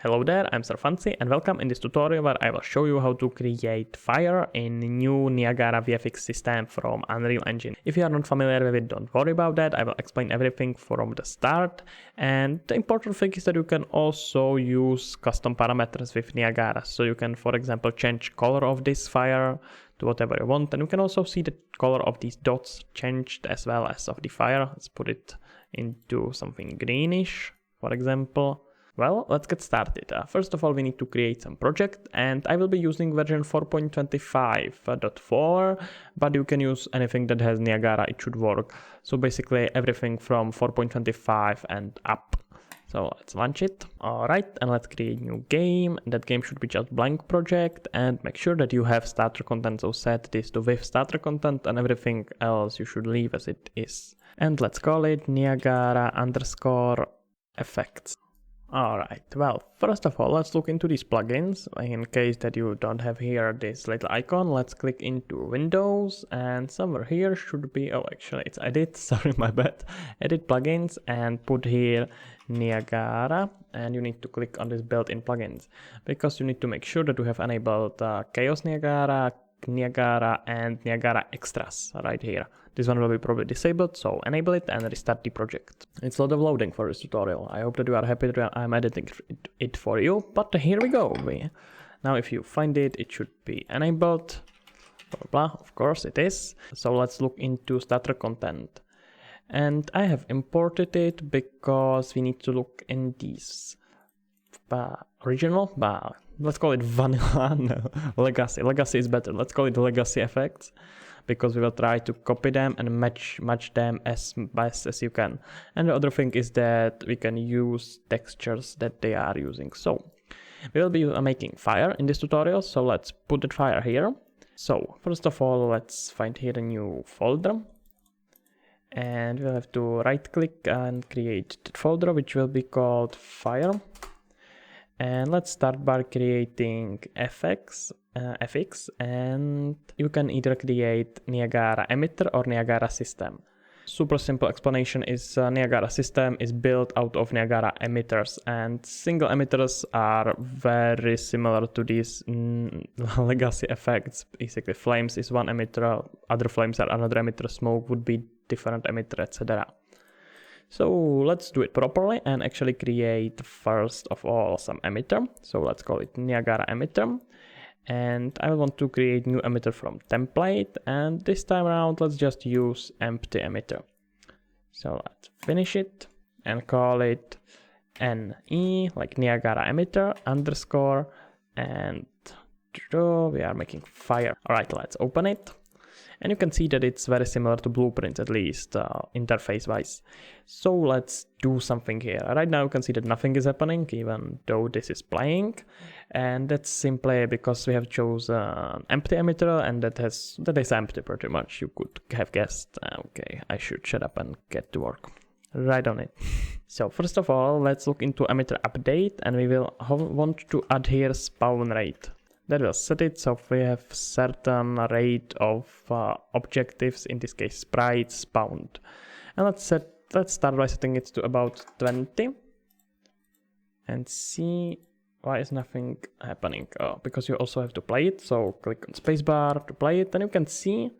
Hello there, I'm Sir Fancy and welcome in this tutorial where I will show you how to create fire in new Niagara VFX system from Unreal Engine. If you are not familiar with it, don't worry about that, I will explain everything from the start. And the important thing is that you can also use custom parameters with Niagara. So you can, for example, change color of this fire to whatever you want, and you can also see the color of these dots changed as well as of the fire. Let's put it into something greenish, for example. Well, let's get started. First of all, we need to create some project, and I will be using version 4.25.4, but you can use anything that has Niagara, it should work. So basically everything from 4.25 and up. So let's launch it. Alright, and let's create a new game. That game should be just blank project, and make sure that you have starter content, so set this to with starter content, and everything else you should leave as it is. And let's call it Niagara_effects. Alright, well, first of all, let's look into these plugins. In case that you don't have here this little icon, let's click into Windows, and somewhere here should be, oh actually it's Edit, sorry my bad, Edit Plugins, and put here Niagara, and you need to click on this built-in plugins, because you need to make sure that you have enabled Chaos Niagara, Niagara and Niagara Extras right here. This one will be probably disabled, so enable it and restart the project. It's a lot of loading for this tutorial. I hope that you are happy that I'm editing it for you, but here we go. Now if you find it, it should be enabled. Blah, blah, of course it is. So let's look into starter content. And I have imported it because we need to look in these original, let's call it vanilla, no, legacy. Legacy is better. Let's call it legacy effects, because we will try to copy them and match them as best as you can. And the other thing is that we can use textures that they are using. So we will be making fire in this tutorial, so let's put the fire here. So first of all, let's find here a new folder. And we'll have to right click and create that folder, which will be called fire. And let's start by creating FX, and you can either create Niagara Emitter or Niagara System. Super simple explanation is Niagara System is built out of Niagara Emitters, and single emitters are very similar to these legacy effects. Basically flames is one emitter, other flames are another emitter, smoke would be different emitter, etc. So let's do it properly and actually create first of all some emitter. So let's call it Niagara Emitter. And I want to create new emitter from template, and this time around let's just use empty emitter. So let's finish it and call it NE, like Niagara Emitter _ and we are making fire. Alright, let's open it. And you can see that it's very similar to Blueprints, at least interface wise. So let's do something here. Right now you can see that nothing is happening, even though this is playing. And that's simply because we have chosen empty emitter, and that is empty pretty much. You could have guessed. Okay, I should shut up and get to work. Right on it. So first of all, let's look into emitter update, and we will want to add here spawn rate. That will set it so we have certain rate of objectives, in this case sprites, spawned. And let's start by setting it to about 20 and see why is nothing happening. Because you also have to play it, so click on spacebar to play it, and you can see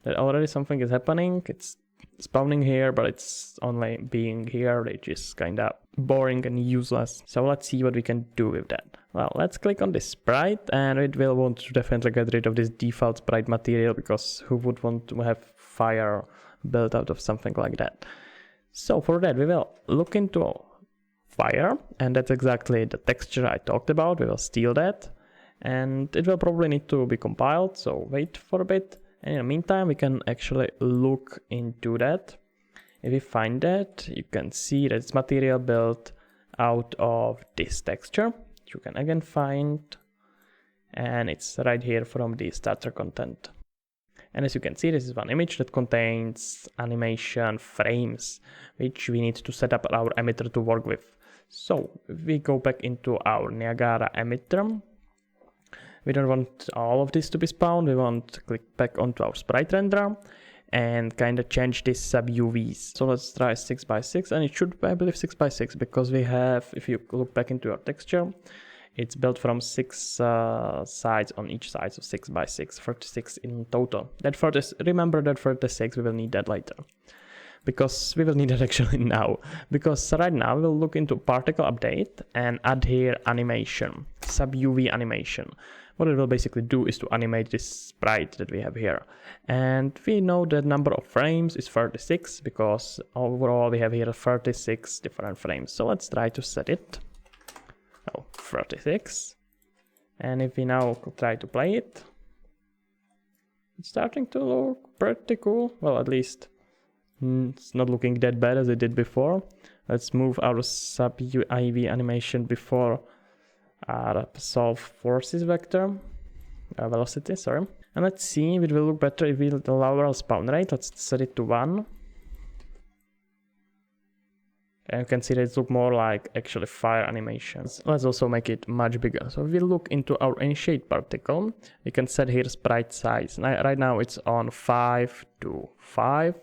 that already something is happening. It's spawning here, but it's only being here, which is kind of boring and useless. So let's see what we can do with that. Well, let's click on this sprite, and it will want to definitely get rid of this default sprite material, because who would want to have fire built out of something like that? So for that we will look into fire, and that's exactly the texture I talked about. We will steal that, and it will probably need to be compiled, so wait for a bit. And in the meantime, we can actually look into that. If we find that, you can see that it's material built out of this texture, which you can again find, and it's right here from the starter content. And as you can see, this is one image that contains animation frames, which we need to set up our emitter to work with. So if we go back into our Niagara Emitter, we don't want all of this to be spawned. We want to click back onto our sprite renderer, and kind of change this sub UVs. So let's try 6x6, and it should be, I believe, 6x6, because we have, if you look back into our texture, it's built from 6 sides on each side, so 6x6, 36 in total. That 30, remember that 36, we will need that later. Because we will need it actually now. Because right now we'll look into particle update and add here animation, sub UV animation. What it will basically do is to animate this sprite that we have here. And we know the number of frames is 36, because overall we have here 36 different frames. So let's try to set it. Oh, 36. And if we now try to play it, it's starting to look pretty cool. Well, at least it's not looking that bad as it did before. Let's move our sub UV animation before our solve forces vector, velocity, sorry. And let's see if it will look better if we lower our spawn rate. Let's set it to 1. And you can see that it looks more like actually fire animations. Let's also make it much bigger. So if we look into our initiate particle, you can set here sprite size. Right now it's on 5 to 5.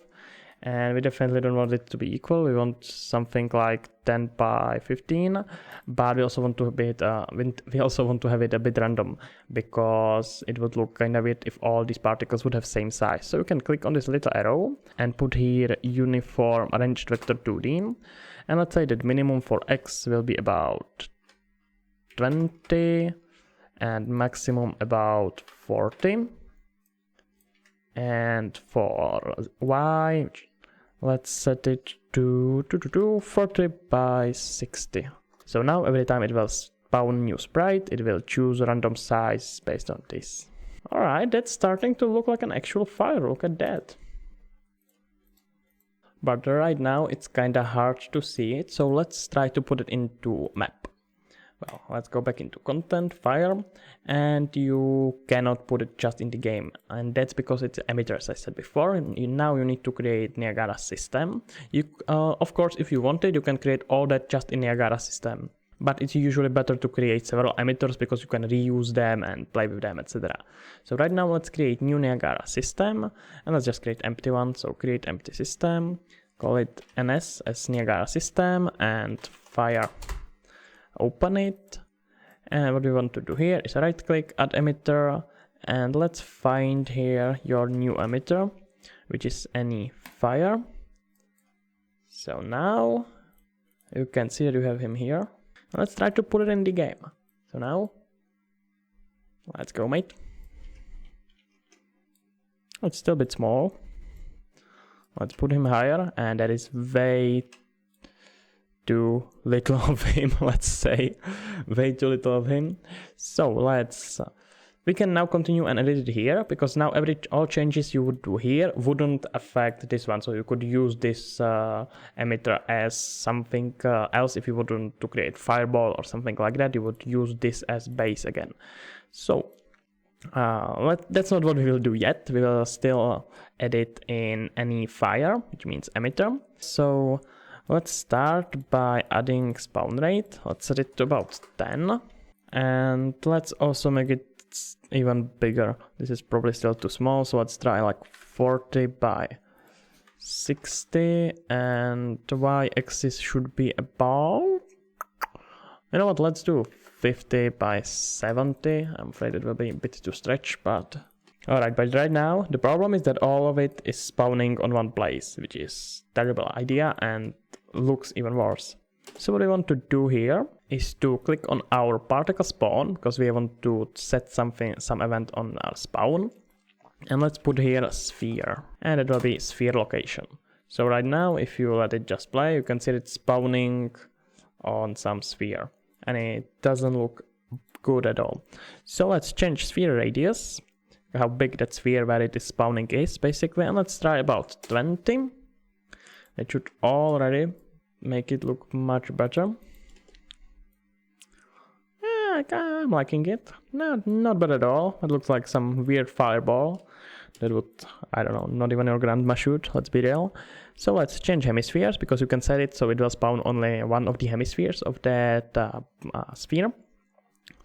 And we definitely don't want it to be equal. We want something like 10 by 15, but we also want to have it a bit random, because it would look kind of weird if all these particles would have same size. So you can click on this little arrow and put here uniform arranged vector 2D, and let's say that minimum for x will be about 20 and maximum about 40, and for y let's set it to 40 by 60. So now every time it will spawn new sprite, it will choose random size based on this. Alright, that's starting to look like an actual fire, look at that. But right now it's kinda hard to see it, so let's try to put it into map. Well, let's go back into content, fire, and you cannot put it just in the game. And that's because it's emitter, as I said before. And now you need to create Niagara system. Of course, if you wanted, you can create all that just in Niagara system. But it's usually better to create several emitters, because you can reuse them and play with them, etc. So right now let's create new Niagara system, and let's just create empty one. So create empty system, call it NS as Niagara system, and fire. Open it, and what we want to do here is right click, add emitter, and let's find here your new emitter, which is any fire. So now you can see that you have him here. Let's try to put it in the game. So now let's go, mate. It's still a bit small. Let's put him higher, and that is way too little of him, let's say. Way too little of him. So we can now continue and edit it here, because now all changes you would do here wouldn't affect this one. So you could use this emitter as something else. If you would want to create fireball or something like that, you would use this as base again. So that's not what we will do yet. We will still edit in any fire, which means emitter. So let's start by adding spawn rate. Let's set it to about 10. And let's also make it even bigger. This is probably still too small, so let's try like 40 by 60. And the y-axis should be about... You know what, let's do 50 by 70. I'm afraid it will be a bit too stretch, but... Alright, but right now, the problem is that all of it is spawning on one place, which is a terrible idea and looks even worse. So what we want to do here is to click on our particle spawn, because we want to set some event on our spawn. And let's put here a sphere, and it will be sphere location. So right now, if you let it just play, you can see it spawning on some sphere, and it doesn't look good at all. So let's change sphere radius, how big that sphere where it is spawning is basically, and let's try about 20. It should already make it look much better. Yeah, I'm liking it. No, not bad at all. It looks like some weird fireball that would, I don't know, not even your grandma shoot, let's be real. So let's change hemispheres, because you can set it so it will spawn only one of the hemispheres of that sphere.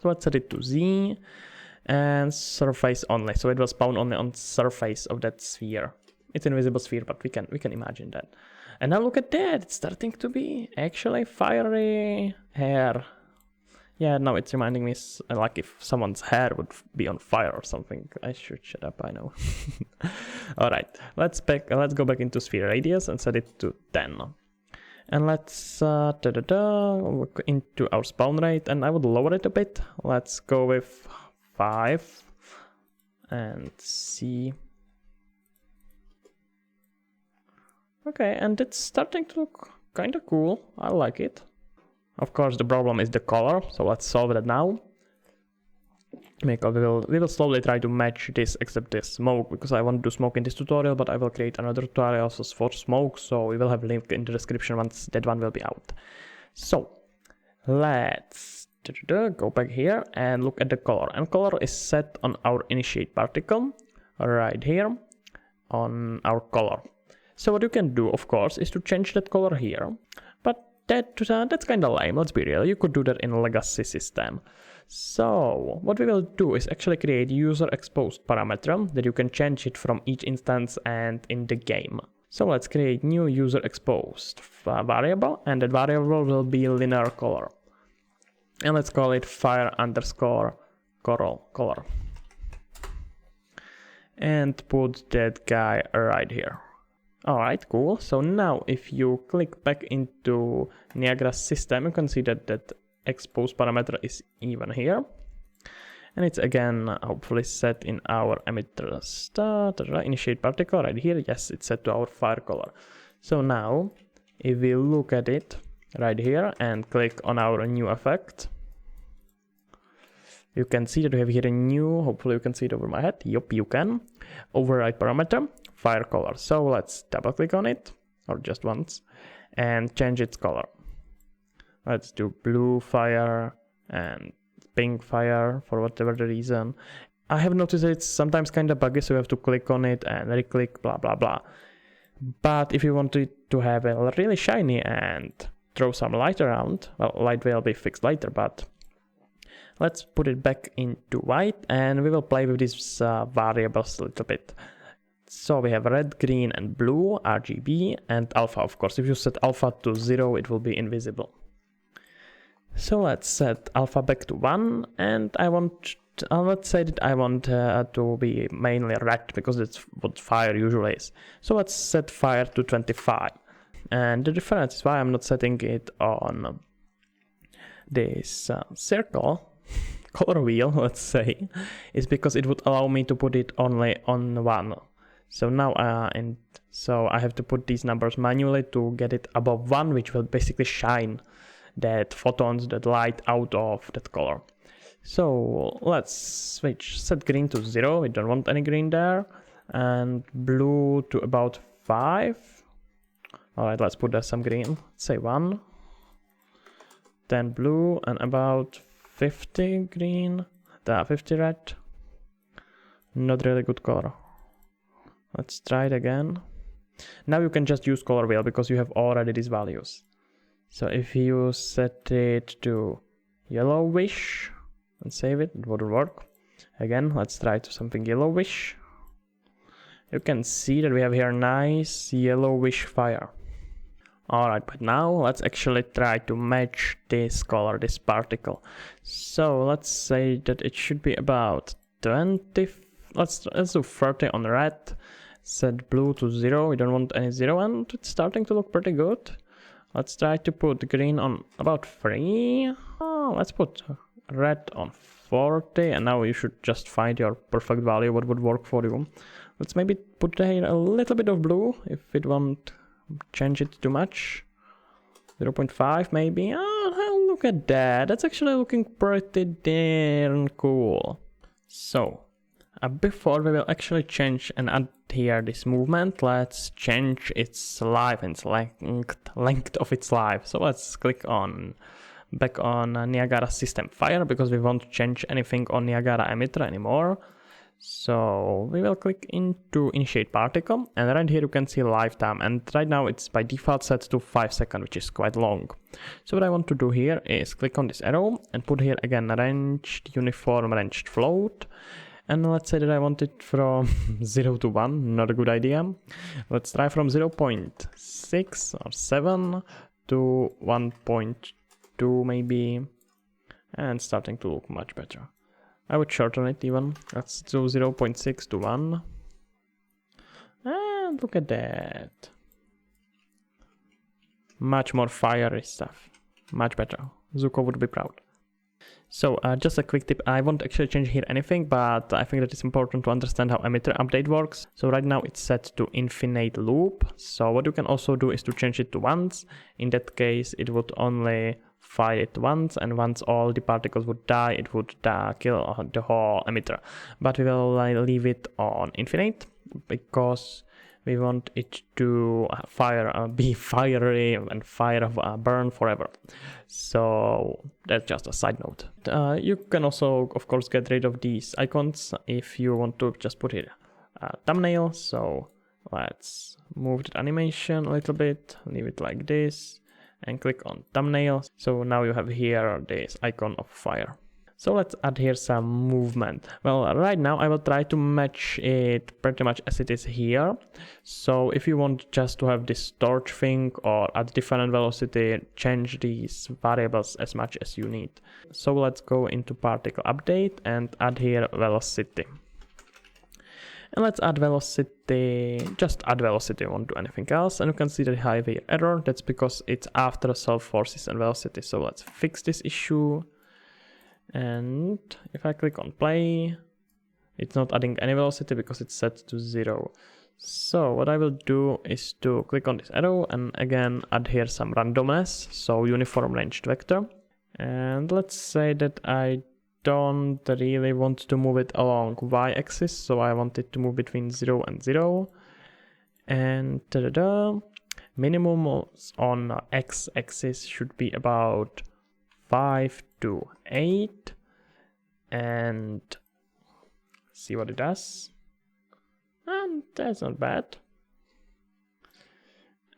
So let's set it to Z and surface only, so it will spawn only on surface of that sphere. it's invisible sphere, but we can imagine that. And now look at that, it's starting to be actually fiery hair. Yeah, now it's reminding me like if someone's hair would be on fire or something. I should shut up, I know. All right, let's go back into sphere radius and set it to 10. And let's look into our spawn rate, and I would lower it a bit. Let's go with 5 and see. Okay, and it's starting to look kind of cool. I like it. Of course, the problem is the color, so let's solve that now. Because we will slowly try to match this, except this smoke, because I want to do smoke in this tutorial, but I will create another tutorial also for smoke, so we will have a link in the description once that one will be out. So, let's go back here and look at the color. And color is set on our initiate particle, right here, on our color. So what you can do, of course, is to change that color here, but that's kind of lame, let's be real. You could do that in a legacy system. So what we will do is actually create user exposed parameter that you can change it from each instance and in the game. So let's create new user exposed variable, and that variable will be linear color. And let's call it fire underscore color. And put that guy right here. Alright, cool. So now if you click back into Niagara system, you can see that that exposed parameter is even here. And it's again hopefully set in our emitter initiate particle right here. Yes, it's set to our fire color. So now if we look at it right here and click on our new effect, you can see that we have here a new, hopefully you can see it over my head. Yup, you can. Override parameter, fire color. So let's double click on it, or just once, and change its color. Let's do blue fire and pink fire for whatever the reason. I have noticed that it's sometimes kind of buggy, so you have to click on it and re-click, blah blah blah. But if you want it to have a really shiny and throw some light around, well, light will be fixed later, but let's put it back into white, and we will play with these variables a little bit. So we have red, green and blue, RGB, and alpha, of course. If you set alpha to 0, it will be invisible. So let's set alpha back to 1, and let's say that I want to be mainly red, because that's what fire usually is. So let's set fire to 25. And the difference is why I'm not setting it on this circle color wheel, let's say, is because it would allow me to put it only on 1. So now so I have to put these numbers manually to get it above 1, which will basically shine that photons, that light out of that color. So let's switch, set green to 0, we don't want any green there, and blue to about 5. Alright, let's put there some green, let's say 1. Then blue and about 50 green, 50 red. Not really good color. Let's try it again. Now you can just use color wheel because you have already these values. So if you set it to yellowish and save it, it wouldn't work. Again, let's try to something yellowish. You can see that we have here nice yellowish fire. Alright, but now let's actually try to match this color, this particle. So let's say that it should be about 20. Let's do 30 on red. Set blue to 0. We don't want any 0, and it's starting to look pretty good. Let's try to put green on about 3. Oh, let's put red on 40, and now you should just find your perfect value, what would work for you. Let's maybe put here a little bit of blue if it won't change it too much. 0.5 maybe. Oh, look at that. That's actually looking pretty darn cool. So before we will actually change and add here this movement, let's change its life and length of its life. So let's click back on Niagara system fire, because we won't change anything on Niagara emitter anymore. So we will click into initiate particle, and right here you can see lifetime, and right now it's by default set to 5 seconds, which is quite long. So what I want to do here is click on this arrow and put here again ranged uniform ranged float, And let's say that I want it from 0 to 1, not a good idea. Let's try from 0.6 or 7 to 1.2 maybe, and starting to look much better. I would shorten it even. Let's do 0.6 to 1. And look at that. Much more fiery stuff. Much better. Zuko would be proud. So just a quick tip, I won't actually change here anything, but I think that it's important to understand how emitter update works. So right now it's set to infinite loop. So what you can also do is to change it to once. In that case, it would only fire it once, and once all the particles would die, it would kill the whole emitter. But we will leave it on infinite because we want it to be fiery and burn forever. So that's just a side note. You can also, of course, get rid of these icons if you want to just put here a thumbnail. So let's move the animation a little bit, leave it like this, and click on thumbnail. So now you have here this icon of fire. So let's add here some movement. Well, right now I will try to match it pretty much as it is here. So if you want just to have this torch thing or at different velocity, change these variables as much as you need. So let's go into particle update and add here velocity. And let's add velocity, just add velocity, won't do anything else. And you can see the highway error, that's because it's after self forces and velocity. So let's fix this issue. And if I click on play, it's not adding any velocity because it's set to 0. So what I will do is to click on this arrow and again add here some randomness, so uniform ranged vector. And let's say that I don't really want to move it along y-axis, so I want it to move between 0 and 0. And minimum on x-axis should be about 5 to 8, and see what it does. And that's not bad.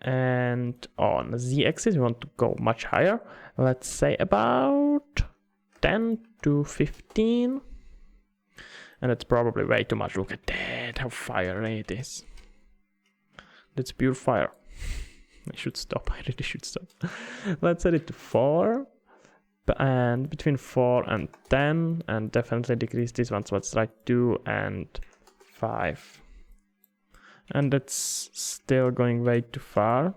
And on the z-axis we want to go much higher. Let's say about 10 to 15. And that's probably way too much. Look at that, how fiery it is. That's pure fire. I should stop, I really should stop. Let's set it to 4. And between 4 and 10, and definitely decrease this one, so let's try 2 and 5. And that's still going way too far.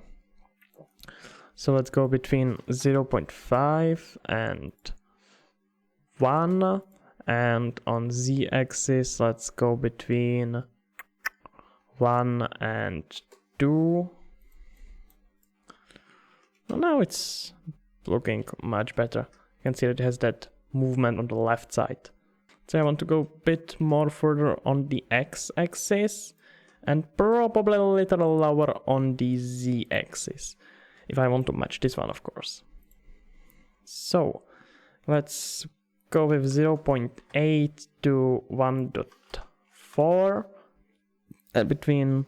So let's go between 0.5 and 1, and on z-axis let's go between 1 and 2. Well, now it's looking much better. You can see that it has that movement on the left side. So I want to go a bit more further on the x-axis and probably a little lower on the z-axis, if I want to match this one, of course. So let's go with 0.8 to 1.4, between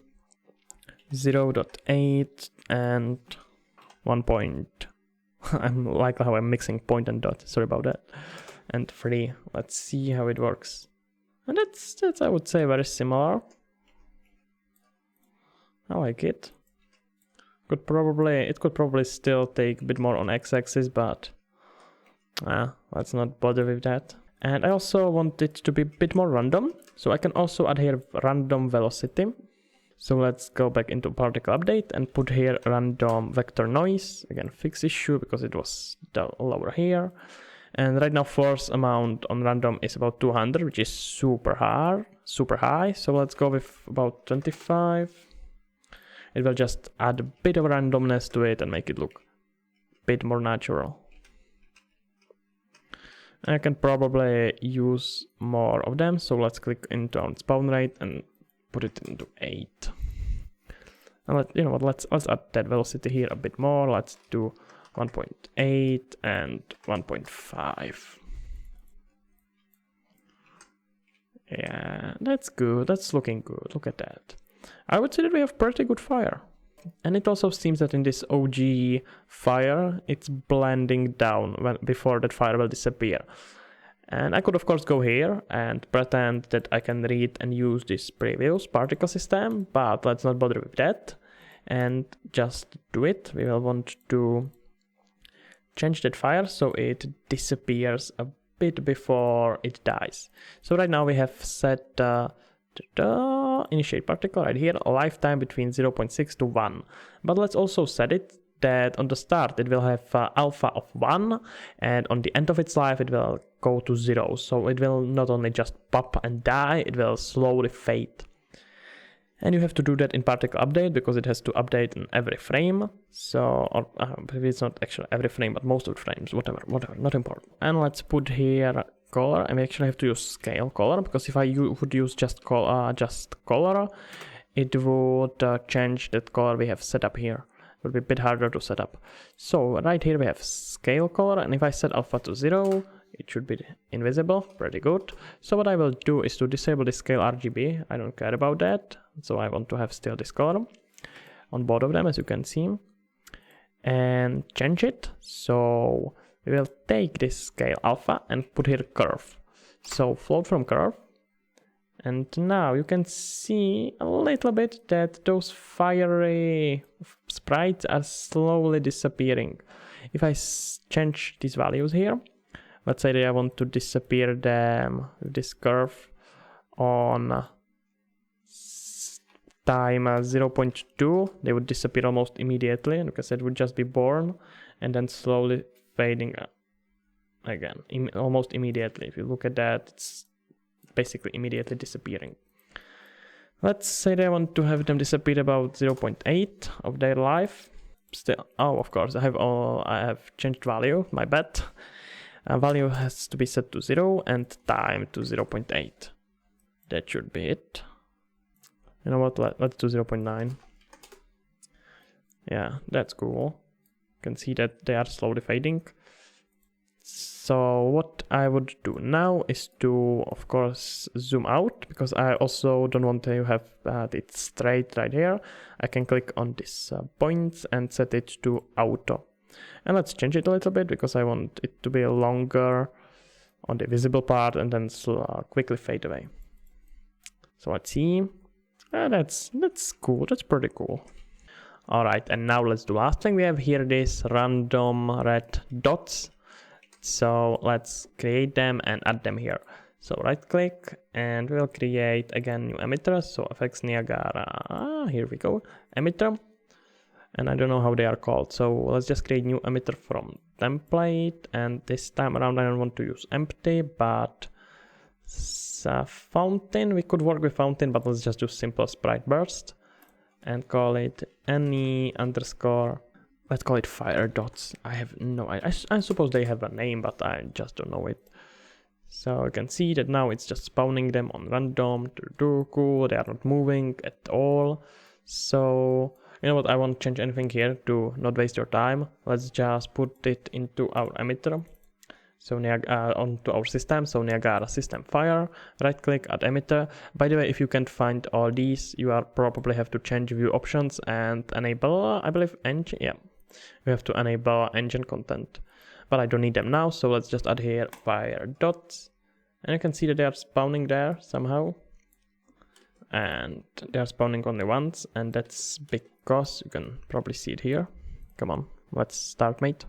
0.8 and 1. I'm like how I'm mixing point and dot, sorry about that. And 3, let's see how it works. And that's I would say very similar. I like it. It could probably still take a bit more on x-axis, but let's not bother with that. And I also want it to be a bit more random, so I can also add here random velocity. So let's go back into particle update and put here random vector noise. Again, fix issue because it was lower here. And right now force amount on random is about 200, which is super high. So let's go with about 25. It will just add a bit of randomness to it and make it look a bit more natural. I can probably use more of them. So let's click into on spawn rate and put it into 8. And you know what, let's add that velocity here a bit more. Let's do 1.8 and 1.5. Yeah, that's good. That's looking good. Look at that. I would say that we have pretty good fire. And it also seems that in this OG fire, it's blending down before that fire will disappear. And I could of course go here and pretend that I can read and use this previous particle system, but let's not bother with that and just do it. We will want to change that fire so it disappears a bit before it dies. So right now we have set initiate particle right here, a lifetime between 0.6 to 1. But let's also set it that on the start it will have alpha of 1, and on the end of its life it will go to 0. So it will not only just pop and die, it will slowly fade. And you have to do that in particle update because it has to update in every frame. So, or it's not actually every frame, but most of the frames, whatever, not important. And let's put here color, and we actually have to use scale color, because if I would use just color, it would change that color we have set up here. It would be a bit harder to set up. So right here we have scale color, and if I set alpha to 0, it should be invisible. Pretty good. So what I will do is to disable the scale RGB. I don't care about that. So I want to have still this color on both of them, as you can see, and change it. So we will take this scale alpha and put here curve. So float from curve. And now you can see a little bit that those fiery sprites are slowly disappearing. If I change these values here, let's say that I want to disappear them with this curve on time 0.2, they would disappear almost immediately, because it would just be born and then slowly fading again, almost immediately. If you look at that, it's basically immediately disappearing. Let's say that I want to have them disappear about 0.8 of their life. Still, oh, of course, I have changed value, my bad. Value has to be set to 0 and time to 0.8. That should be it. You know what, let's do 0.9. Yeah, that's cool. You can see that they are slowly fading. So what I would do now is to, of course, zoom out, because I also don't want to have it straight right here. I can click on this points and set it to auto. And let's change it a little bit, because I want it to be longer on the visible part and then quickly fade away. So let's see. That's cool. That's pretty cool. All right, and now let's do last thing. We have here these random red dots. So let's create them and add them here. So right click and we'll create again new emitter. So FX Niagara, here we go, emitter. And I don't know how they are called. So let's just create new emitter from template. And this time around I don't want to use empty, but fountain. We could work with fountain, but let's just do simple sprite burst and call it any underscore. Let's call it fire dots. I have no idea. I suppose they have a name, but I just don't know it. So you can see that now it's just spawning them on random. Cool. They are not moving at all. So you know what? I won't change anything here to not waste your time. Let's just put it into our emitter. So onto our system, so Niagara system fire, right click, add emitter. By the way, if you can't find all these, you are probably have to change view options and enable, I believe, engine. Yeah, we have to enable engine content, but I don't need them now. So let's just add here fire dots, and you can see that they are spawning there somehow, and they are spawning only once, and that's because you can probably see it here. Come on, let's start, mate.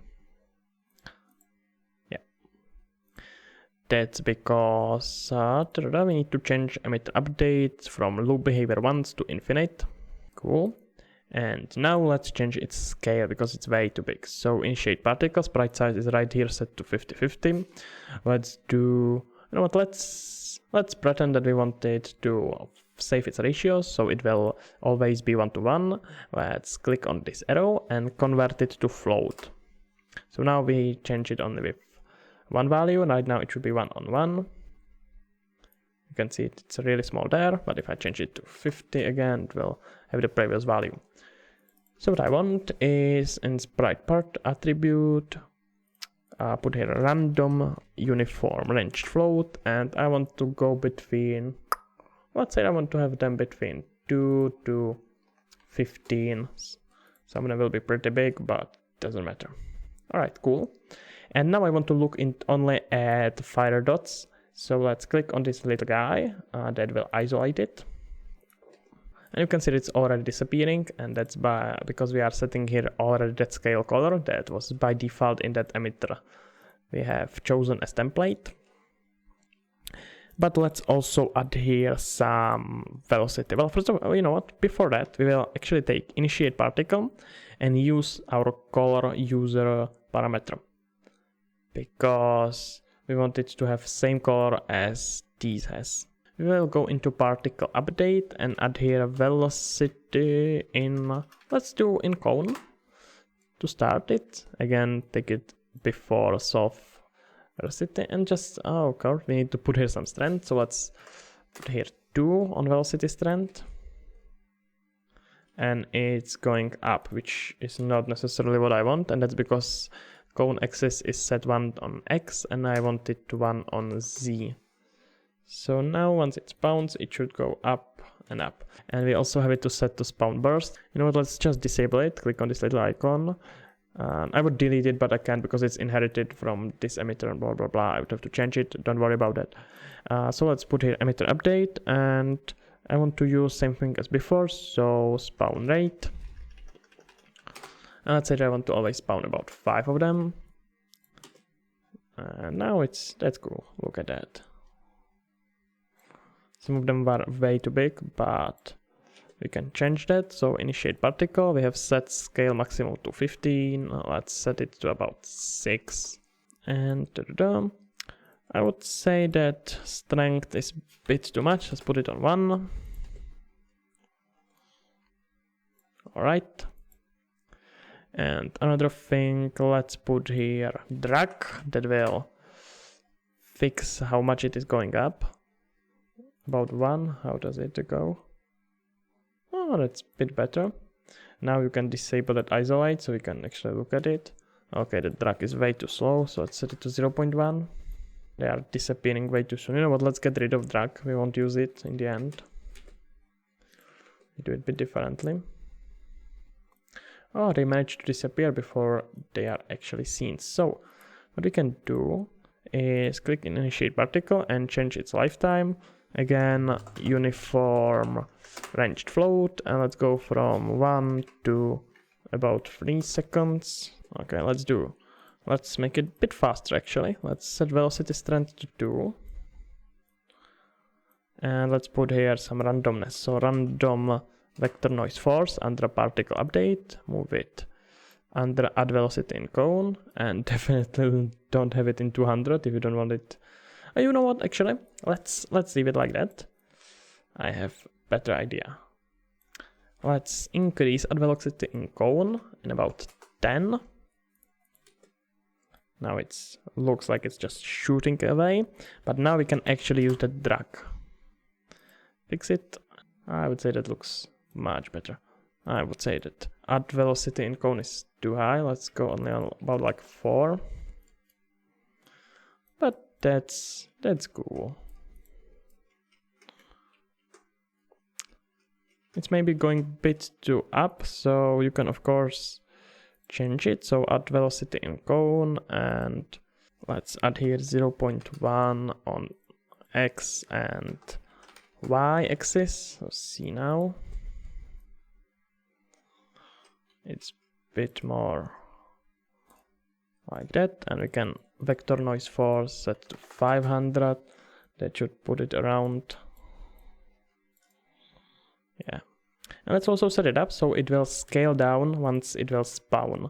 That's because we need to change emitter updates from loop behavior once to infinite. Cool. And now let's change its scale because it's way too big. So initiate particle, sprite size is right here set to 50-50. Let's do, you know what, let's pretend that we want it to save its ratios, so it will always be 1:1. Let's click on this arrow and convert it to float. So now we change it only with one value, and right now it should be 1:1. You can see it's really small there, but if I change it to 50 again, it will have the previous value. So what I want is in sprite part attribute, put here a random uniform ranged float, and I want to go between, let's say I want to have them between 2 to 15. Some of them will be pretty big, but doesn't matter. All right, cool. And now I want to look in only at fire dots. So let's click on this little guy that will isolate it. And you can see it's already disappearing, and that's because we are setting here already that scale color that was by default in that emitter we have chosen as template. But let's also add here some velocity. Well, first of all, you know what? Before that, we will actually take initiate particle and use our color user parameter, because we want it to have same color as these has. We will go into particle update and add here velocity in, let's do in cone to start it. Again, take it before solve velocity and just, oh, of course, we need to put here some strength. So let's put here 2 on velocity strength. And it's going up, which is not necessarily what I want. And that's because cone axis is set 1 on X and I want it to 1 on Z. So now once it spawns, it should go up and up. And we also have it to set to spawn burst. You know what, let's just disable it. Click on this little icon. I would delete it, but I can't because it's inherited from this emitter and blah, blah, blah. I would have to change it. Don't worry about that. So let's put here emitter update, and I want to use same thing as before. So spawn rate. And let's say that I want to always spawn about 5 of them. And now that's cool. Look at that. Some of them were way too big, but we can change that. So initiate particle, we have set scale maximum to 15. Let's set it to about 6. And I would say that strength is a bit too much. Let's put it on 1. Alright. And another thing, let's put here drag that will fix how much it is going up. About 1. How does it go? Oh, that's a bit better. Now you can disable that isolate so we can actually look at it. Okay, the drag is way too slow, so let's set it to 0.1. They are disappearing way too soon. You know what, let's get rid of drag. We won't use it in the end. We do it a bit differently. Oh, they managed to disappear before they are actually seen. So what we can do is click in initiate particle and change its lifetime. Again, uniform ranged float, and let's go from 1 to about 3 seconds. Okay, let's make it a bit faster actually. Let's set velocity strength to 2. And let's put here some randomness. So random vector noise force under particle update, move it under add velocity in cone, and definitely don't have it in 200 if you don't want it. You know what, actually, let's leave it like that. I have a better idea. Let's increase add velocity in cone in about 10. Now it looks like it's just shooting away, but now we can actually use the drag. Fix it. I would say that looks much better. I would say that add velocity in cone is too high. Let's go only on about like 4. But that's cool. It's maybe going a bit too up, so you can of course change it. So add velocity in cone, and let's add here 0.1 on X and Y axis. Let's see now. It's a bit more like that, and we can vector noise force set to 500. That should put it around. Yeah. And let's also set it up so it will scale down once it will spawn.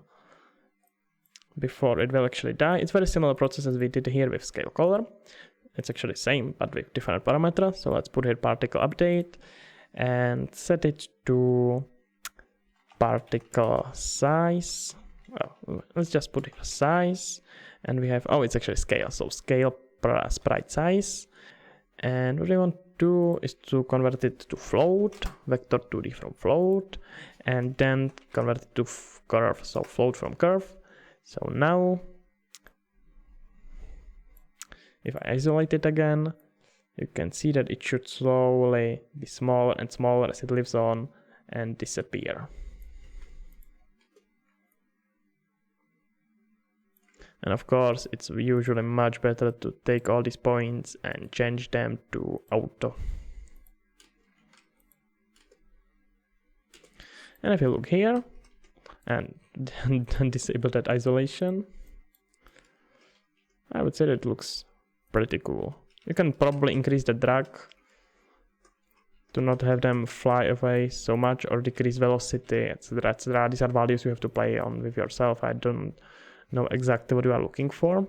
Before it will actually die. It's very similar process as we did here with scale color. It's actually same, but with different parameters. So let's put here particle update and set it to particle size. Well, let's just put here size, and we have, oh, it's actually scale. So scale sprite size. And what we want to do is to convert it to float, vector 2D from float, and then convert it to curve, so float from curve. So now, if I isolate it again, you can see that it should slowly be smaller and smaller as it lives on and disappear. And of course, it's usually much better to take all these points and change them to auto. And if you look here and disable that isolation, I would say that it looks pretty cool. You can probably increase the drag to not have them fly away so much, or decrease velocity, etc, etc. These are values you have to play on with yourself. I don't know exactly what you are looking for.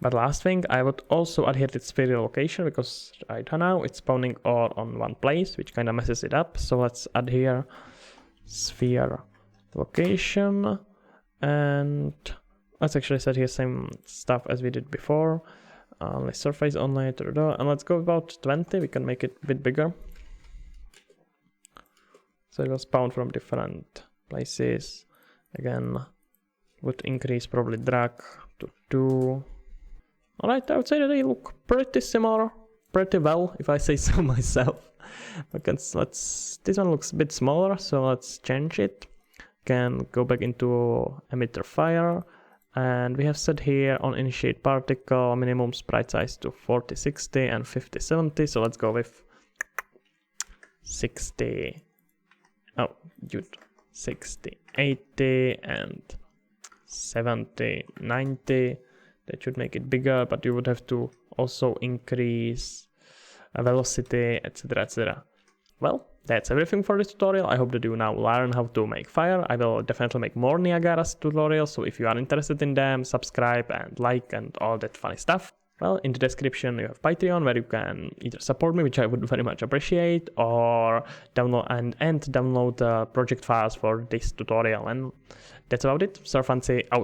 But last thing, I would also adhere to its sphere location, because right now it's spawning all on one place, which kind of messes it up. So let's adhere sphere location, and let's actually set here same stuff as we did before. Let's surface only, and let's go about 20. We can make it a bit bigger, so it will spawn from different places. Again, would increase probably drag to 2. Alright, I would say that they look pretty similar, pretty well, if I say so myself. Because this one looks a bit smaller, so let's change it. Can go back into emitter fire, and we have set here on initiate particle minimum sprite size to 4060 and 5070. So let's go with 60. Oh, dude, 60, 80, and 70, 90. That should make it bigger, but you would have to also increase velocity, etc, etc. Well, that's everything for this tutorial. I hope that you now learn how to make fire. I will definitely make more Niagara tutorials, so if you are interested in them, subscribe and like and all that funny stuff. Well, in the description you have Patreon, where you can either support me, which I would very much appreciate, or download download project files for this tutorial. And that's about it. Sir Fancy out.